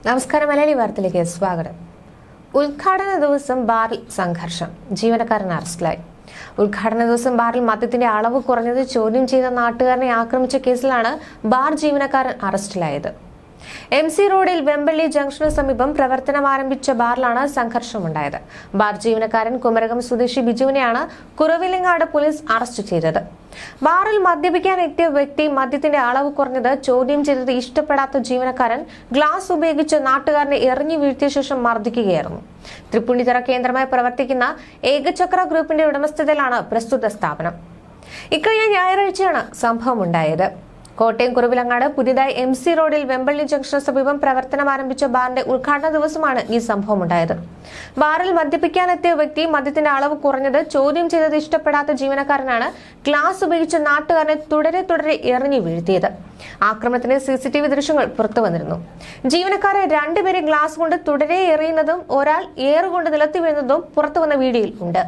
നമസ്കാരം. മലയാളി വാർത്തയിലേക്ക് സ്വാഗതം. ഉദ്ഘാടന ദിവസം ബാറിൽ സംഘർഷം, ജീവനക്കാരൻ അറസ്റ്റിലായി. ഉദ്ഘാടന ദിവസം ബാറിൽ മദ്യത്തിന്റെ അളവ് കുറഞ്ഞത് ചോദ്യം ചെയ്ത നാട്ടുകാരനെ ആക്രമിച്ച കേസിലാണ് ബാർ ജീവനക്കാരൻ അറസ്റ്റിലായത്. MC റോഡിൽ വെമ്പള്ളി ജംഗ്ഷനു സമീപം പ്രവർത്തനം ആരംഭിച്ച ബാറിലാണ് സംഘർഷമുണ്ടായത്. ബാർ ജീവനക്കാരൻ കുമരകം സ്വദേശി ബിജുവിനെയാണ് കുറവിലങ്ങാട് പോലീസ് അറസ്റ്റ് ചെയ്തത്. ബാറിൽ മദ്യപിക്കാൻ എത്തിയ വ്യക്തി മദ്യത്തിന്റെ അളവ് കുറഞ്ഞത് ചോദ്യം ചെയ്തത് ഇഷ്ടപ്പെടാത്ത ജീവനക്കാരൻ ഗ്ലാസ് ഉപയോഗിച്ച് നാട്ടുകാരനെ എറിഞ്ഞു വീഴ്ത്തിയ ശേഷം മർദ്ദിക്കുകയായിരുന്നു. തൃപ്പൂണിത്തുറ കേന്ദ്രമായി പ്രവർത്തിക്കുന്ന ഏകചക്ര ഗ്രൂപ്പിന്റെ ഉടമസ്ഥതയിലാണ് പ്രസ്തുത സ്ഥാപനം. ഇക്കഴിഞ്ഞ ഞായറാഴ്ചയാണ് സംഭവമുണ്ടായത്. കോട്ടയം കുറവിലങ്ങാട് പുതിയതായി MC റോഡിൽ വെമ്പള്ളി ജംഗ്ഷന് സമീപം പ്രവർത്തനം ആരംഭിച്ച ബാറിന്റെ ഉദ്ഘാടന ദിവസമാണ് ഈ സംഭവം ഉണ്ടായത്. ബാറിൽ മദ്യപിക്കാനെത്തിയ വ്യക്തി മദ്യത്തിന്റെ അളവ് കുറഞ്ഞത് ചോദ്യം ചെയ്തത് ഇഷ്ടപ്പെടാത്ത ജീവനക്കാരനാണ് ഗ്ലാസ് ഉപയോഗിച്ച് നാട്ടുകാരനെ തുടരെ എറിഞ്ഞു വീഴ്ത്തിയത്. ആക്രമണത്തിന്റെ CCTV ദൃശ്യങ്ങൾ പുറത്തു വന്നിരുന്നു. ജീവനക്കാരെ രണ്ടുപേരെ ഗ്ലാസ് കൊണ്ട് തുടരെ എറിയുന്നതും ഒരാൾ ഏറുകൊണ്ട് നിലത്തി വീഴുന്നതും പുറത്തുവന്ന വീഡിയോയിൽ ഉണ്ട്.